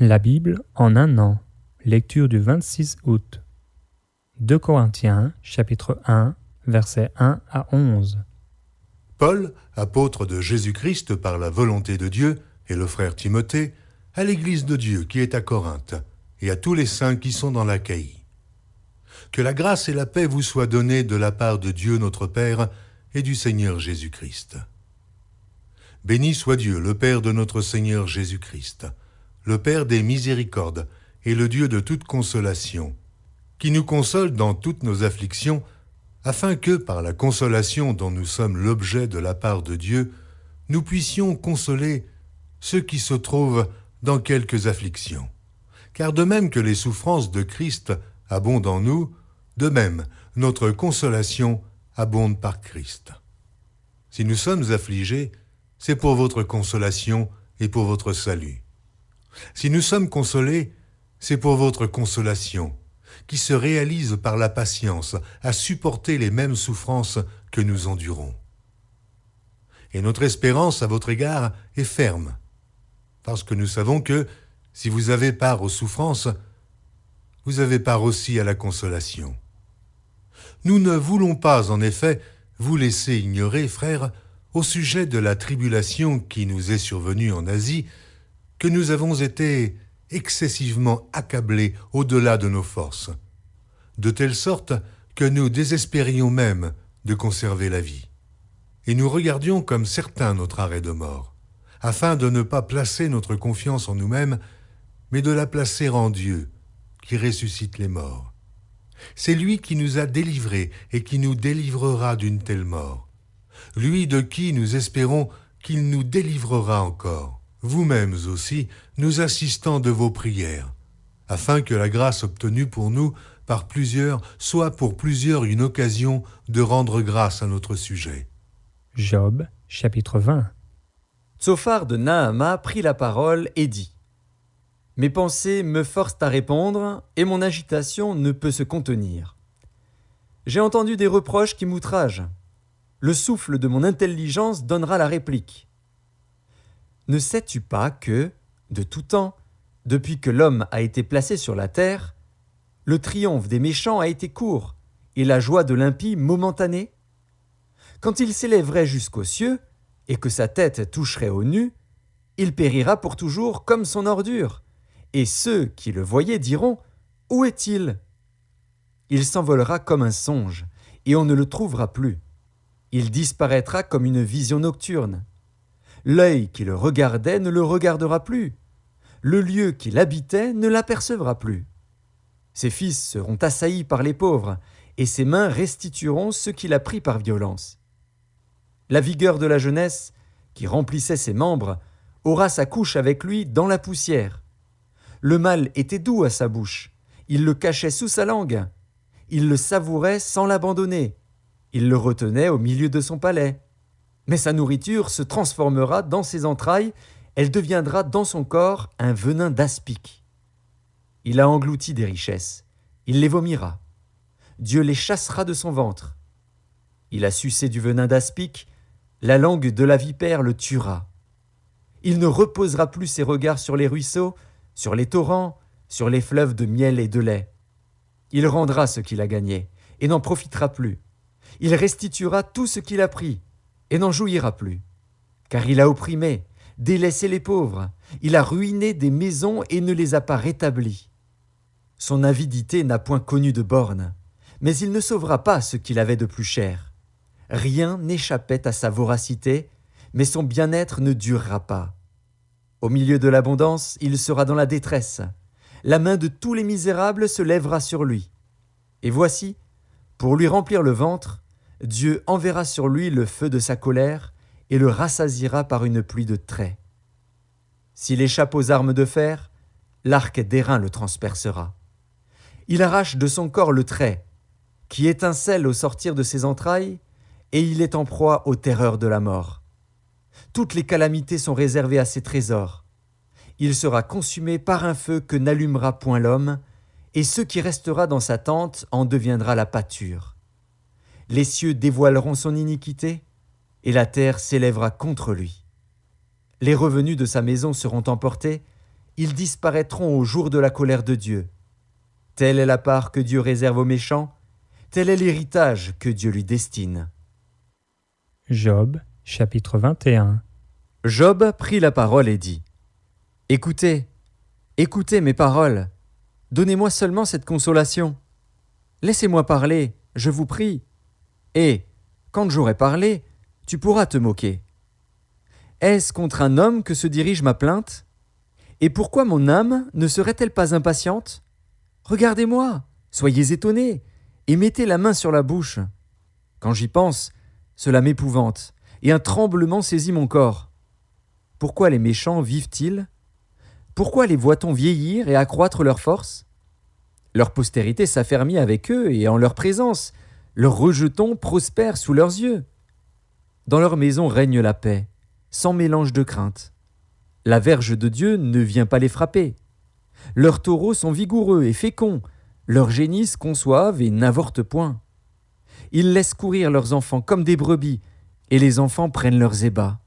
La Bible en un an. Lecture du 26 août. 2 Corinthiens, chapitre 1, versets 1 à 11. Paul, apôtre de Jésus-Christ par la volonté de Dieu, et le frère Timothée, à l'Église de Dieu qui est à Corinthe, et à tous les saints qui sont dans l'Achaïe. Que la grâce et la paix vous soient données de la part de Dieu notre Père et du Seigneur Jésus-Christ. Béni soit Dieu, le Père de notre Seigneur Jésus-Christ, le Père des miséricordes et le Dieu de toute consolation, qui nous console dans toutes nos afflictions, afin que, par la consolation dont nous sommes l'objet de la part de Dieu, nous puissions consoler ceux qui se trouvent dans quelques afflictions. Car de même que les souffrances de Christ abondent en nous, de même notre consolation abonde par Christ. Si nous sommes affligés, c'est pour votre consolation et pour votre salut. Si nous sommes consolés, c'est pour votre consolation, qui se réalise par la patience à supporter les mêmes souffrances que nous endurons. Et notre espérance à votre égard est ferme, parce que nous savons que, si vous avez part aux souffrances, vous avez part aussi à la consolation. Nous ne voulons pas, en effet, vous laisser ignorer, frères, au sujet de la tribulation qui nous est survenue en Asie, que nous avons été excessivement accablés au-delà de nos forces, de telle sorte que nous désespérions même de conserver la vie. Et nous regardions comme certain notre arrêt de mort, afin de ne pas placer notre confiance en nous-mêmes, mais de la placer en Dieu, qui ressuscite les morts. C'est lui qui nous a délivrés et qui nous délivrera d'une telle mort. Lui de qui nous espérons qu'il nous délivrera encore. Vous-mêmes aussi, nous assistants de vos prières, afin que la grâce obtenue pour nous par plusieurs soit pour plusieurs une occasion de rendre grâce à notre sujet. Job, chapitre 20. Tsophar de Nahama prit la parole et dit : Mes pensées me forcent à répondre, et mon agitation ne peut se contenir. J'ai entendu des reproches qui m'outragent. Le souffle de mon intelligence donnera la réplique. Ne sais-tu pas que, de tout temps, depuis que l'homme a été placé sur la terre, le triomphe des méchants a été court, et la joie de l'impie momentanée ? Quand il s'élèverait jusqu'aux cieux, et que sa tête toucherait aux nues, il périra pour toujours comme son ordure, et ceux qui le voyaient diront : Où est-il ? Il s'envolera comme un songe, et on ne le trouvera plus. Il disparaîtra comme une vision nocturne. L'œil qui le regardait ne le regardera plus. Le lieu qu'il habitait ne l'apercevra plus. Ses fils seront assaillis par les pauvres, et ses mains restitueront ce qu'il a pris par violence. La vigueur de la jeunesse, qui remplissait ses membres, aura sa couche avec lui dans la poussière. Le mal était doux à sa bouche, il le cachait sous sa langue. Il le savourait sans l'abandonner. Il le retenait au milieu de son palais. Mais sa nourriture se transformera dans ses entrailles, elle deviendra dans son corps un venin d'aspic. Il a englouti des richesses, il les vomira. Dieu les chassera de son ventre. Il a sucé du venin d'aspic, la langue de la vipère le tuera. Il ne reposera plus ses regards sur les ruisseaux, sur les torrents, sur les fleuves de miel et de lait. Il rendra ce qu'il a gagné, et n'en profitera plus. Il restituera tout ce qu'il a pris, et n'en jouira plus. Car il a opprimé, délaissé les pauvres, il a ruiné des maisons et ne les a pas rétablies. Son avidité n'a point connu de borne, mais il ne sauvera pas ce qu'il avait de plus cher. Rien n'échappait à sa voracité, mais son bien-être ne durera pas. Au milieu de l'abondance, il sera dans la détresse. La main de tous les misérables se lèvera sur lui. Et voici, pour lui remplir le ventre, Dieu enverra sur lui le feu de sa colère et le rassasiera par une pluie de traits. S'il échappe aux armes de fer, l'arc d'airain le transpercera. Il arrache de son corps le trait, qui étincelle au sortir de ses entrailles, et il est en proie aux terreurs de la mort. Toutes les calamités sont réservées à ses trésors. Il sera consumé par un feu que n'allumera point l'homme, et ce qui restera dans sa tente en deviendra la pâture. Les cieux dévoileront son iniquité, et la terre s'élèvera contre lui. Les revenus de sa maison seront emportés, ils disparaîtront au jour de la colère de Dieu. Telle est la part que Dieu réserve aux méchants, tel est l'héritage que Dieu lui destine. Job, chapitre 21. Job prit la parole et dit : Écoutez, écoutez mes paroles, donnez-moi seulement cette consolation. Laissez-moi parler, je vous prie. Et, quand j'aurai parlé, tu pourras te moquer. Est-ce contre un homme que se dirige ma plainte ? Et pourquoi mon âme ne serait-elle pas impatiente ? Regardez-moi, soyez étonnés, et mettez la main sur la bouche. Quand j'y pense, cela m'épouvante, et un tremblement saisit mon corps. Pourquoi les méchants vivent-ils ? Pourquoi les voit-on vieillir et accroître leur force ? Leur postérité s'affermit avec eux et en leur présence, leurs rejetons prospèrent sous leurs yeux. Dans leur maison règne la paix, sans mélange de crainte. La verge de Dieu ne vient pas les frapper. Leurs taureaux sont vigoureux et féconds, leurs génisses conçoivent et n'avortent point. Ils laissent courir leurs enfants comme des brebis, et les enfants prennent leurs ébats.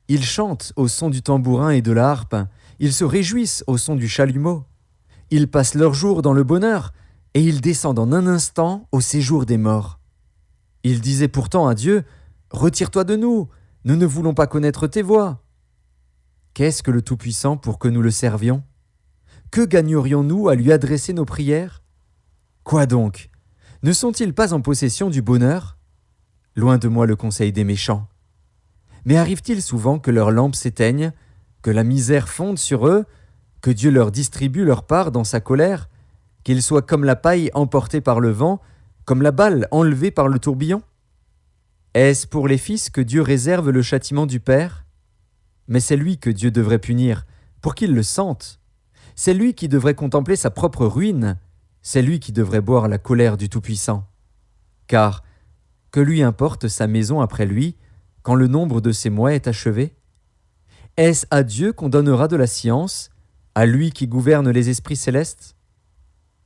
Ils chantent au son du tambourin et de la harpe, ils se réjouissent au son du chalumeau. Ils passent leurs jours dans le bonheur, et ils descendent en un instant au séjour des morts. Ils disaient pourtant à Dieu : Retire-toi de nous, nous ne voulons pas connaître tes voies. Qu'est-ce que le Tout-Puissant pour que nous le servions ? Que gagnerions-nous à lui adresser nos prières ? Quoi donc ? Ne sont-ils pas en possession du bonheur ? Loin de moi le conseil des méchants. Mais arrive-t-il souvent que leurs lampes s'éteignent, que la misère fonde sur eux, que Dieu leur distribue leur part dans sa colère, qu'ils soient comme la paille emportée par le vent, comme la balle enlevée par le tourbillon ? Est-ce pour les fils que Dieu réserve le châtiment du Père ? Mais c'est lui que Dieu devrait punir, pour qu'il le sente. C'est lui qui devrait contempler sa propre ruine, c'est lui qui devrait boire la colère du Tout-Puissant. Car, que lui importe sa maison après lui, quand le nombre de ses mois est achevé ? Est-ce à Dieu qu'on donnera de la science, à lui qui gouverne les esprits célestes ?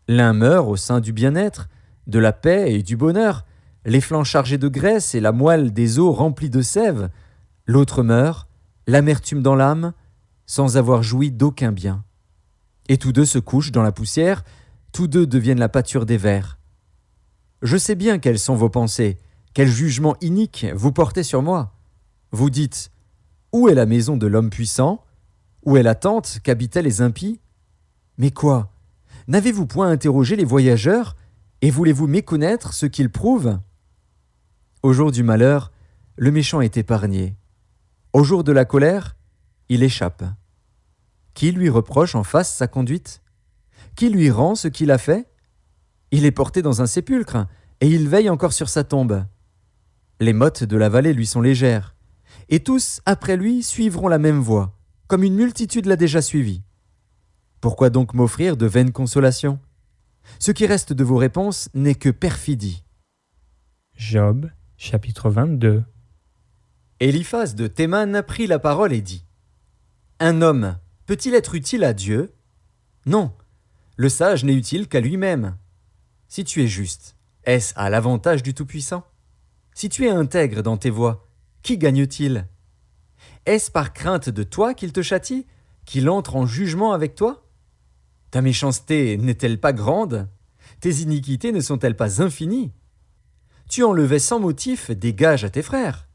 L'un meurt au sein du bien-être, de la paix et du bonheur, les flancs chargés de graisse et la moelle des os remplie de sève. L'autre meurt, l'amertume dans l'âme, sans avoir joui d'aucun bien. Et tous deux se couchent dans la poussière, tous deux deviennent la pâture des vers. Je sais bien quelles sont vos pensées, quel jugement inique vous portez sur moi. Vous dites : Où est la maison de l'homme puissant ? Où est la tente qu'habitaient les impies ? Mais quoi ? N'avez-vous point interrogé les voyageurs, et voulez-vous méconnaître ce qu'ils prouvent ? Au jour du malheur, le méchant est épargné. Au jour de la colère, il échappe. Qui lui reproche en face sa conduite ? Qui lui rend ce qu'il a fait ? Il est porté dans un sépulcre, et il veille encore sur sa tombe. Les mottes de la vallée lui sont légères, et tous, après lui, suivront la même voie, comme une multitude l'a déjà suivi. Pourquoi donc m'offrir de vaines consolations ? Ce qui reste de vos réponses n'est que perfidie. Job, chapitre 22. Éliphaz de Théman prit la parole et dit : Un homme peut-il être utile à Dieu ? Non, le sage n'est utile qu'à lui-même. Si tu es juste, est-ce à l'avantage du Tout-Puissant ? Si tu es intègre dans tes voies, qui gagne-t-il ? Est-ce par crainte de toi qu'il te châtie, qu'il entre en jugement avec toi ? Ta méchanceté n'est-elle pas grande ? Tes iniquités ne sont-elles pas infinies ? Tu enlevais sans motif des gages à tes frères.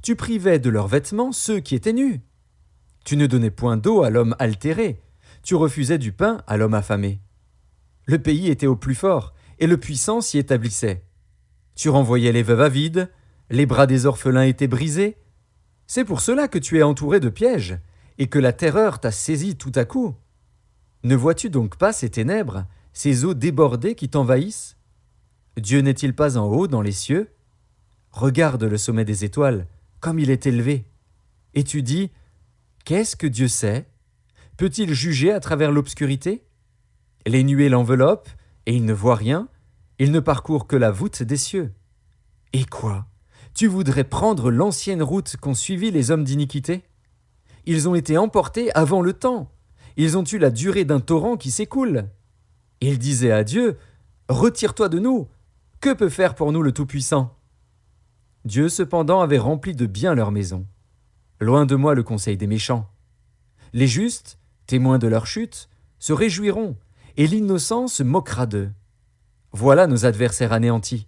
Tu privais de leurs vêtements ceux qui étaient nus. Tu ne donnais point d'eau à l'homme altéré. Tu refusais du pain à l'homme affamé. Le pays était au plus fort, et le puissant s'y établissait. Tu renvoyais les veuves avides, les bras des orphelins étaient brisés. C'est pour cela que tu es entouré de pièges, et que la terreur t'a saisi tout à coup. Ne vois-tu donc pas ces ténèbres, ces eaux débordées qui t'envahissent ? Dieu n'est-il pas en haut dans les cieux ? Regarde le sommet des étoiles, comme il est élevé. Et tu dis : Qu'est-ce que Dieu sait ? Peut-il juger à travers l'obscurité ? Les nuées l'enveloppent, et il ne voit rien, il ne parcourt que la voûte des cieux. Et quoi ? Tu voudrais prendre l'ancienne route qu'ont suivie les hommes d'iniquité ? Ils ont été emportés avant le temps, ils ont eu la durée d'un torrent qui s'écoule. Ils disaient à Dieu : Retire-toi de nous, que peut faire pour nous le Tout-Puissant ? Dieu cependant avait rempli de bien leur maison. Loin de moi le conseil des méchants. Les justes, témoins de leur chute, se réjouiront, et l'innocent se moquera d'eux. Voilà nos adversaires anéantis.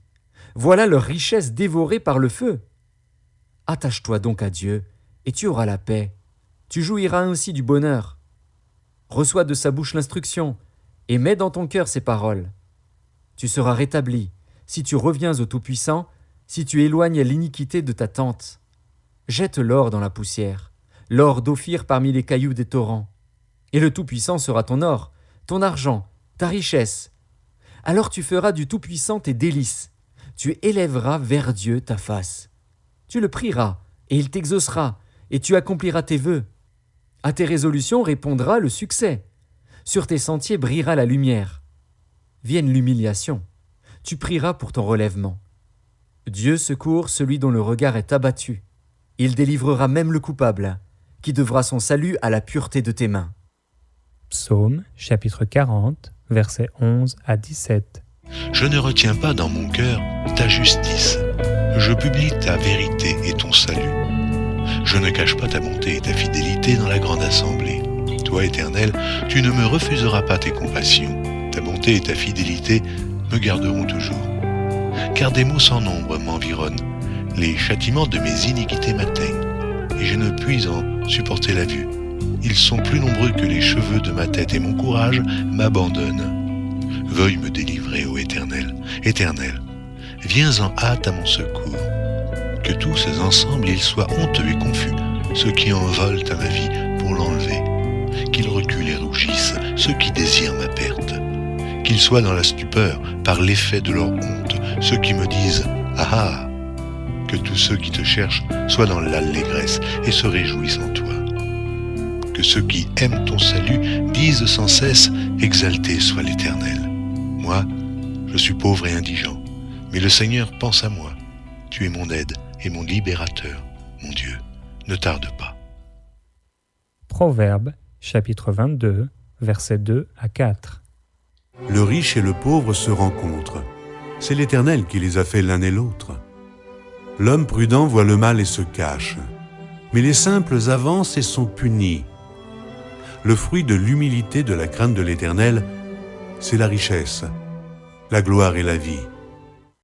Voilà leur richesse dévorée par le feu. Attache-toi donc à Dieu, et tu auras la paix. Tu jouiras ainsi du bonheur. Reçois de sa bouche l'instruction, et mets dans ton cœur ses paroles. Tu seras rétabli, si tu reviens au Tout-Puissant, si tu éloignes l'iniquité de ta tente. Jette l'or dans la poussière, l'or d'Ophir parmi les cailloux des torrents. Et le Tout-Puissant sera ton or, ton argent, ta richesse. Alors tu feras du Tout-Puissant tes délices. Tu élèveras vers Dieu ta face. Tu le prieras, et il t'exaucera, et tu accompliras tes vœux. À tes résolutions répondra le succès. Sur tes sentiers brillera la lumière. Vienne l'humiliation. Tu prieras pour ton relèvement. Dieu secourt celui dont le regard est abattu. Il délivrera même le coupable, qui devra son salut à la pureté de tes mains. Psaume, chapitre 40, versets 11 à 17. Je ne retiens pas dans mon cœur ta justice. Je publie ta vérité et ton salut. Je ne cache pas ta bonté et ta fidélité dans la grande assemblée. Toi, Éternel, tu ne me refuseras pas tes compassions. Ta bonté et ta fidélité me garderont toujours. Car des maux sans nombre m'environnent. Les châtiments de mes iniquités m'atteignent. Et je ne puis en supporter la vue. Ils sont plus nombreux que les cheveux de ma tête et mon courage m'abandonne. Veuille me délivrer, ô Éternel. Éternel, viens en hâte à mon secours. Que tous ensemble ils soient honteux et confus, ceux qui en volent à ma vie pour l'enlever. Qu'ils reculent et rougissent, ceux qui désirent ma perte. Qu'ils soient dans la stupeur par l'effet de leur honte, ceux qui me disent « Ah ah !» Que tous ceux qui te cherchent soient dans l'allégresse et se réjouissent en toi. Que ceux qui aiment ton salut disent sans cesse « Exalté soit l'Éternel !» Moi, je suis pauvre et indigent, mais le Seigneur pense à moi. Tu es mon aide et mon libérateur, mon Dieu, ne tarde pas. Proverbe, chapitre 22, versets 2 à 4. Le riche et le pauvre se rencontrent. C'est l'Éternel qui les a fait l'un et l'autre. L'homme prudent voit le mal et se cache, mais les simples avancent et sont punis. Le fruit de l'humilité de la crainte de l'Éternel, c'est la richesse, la gloire et la vie.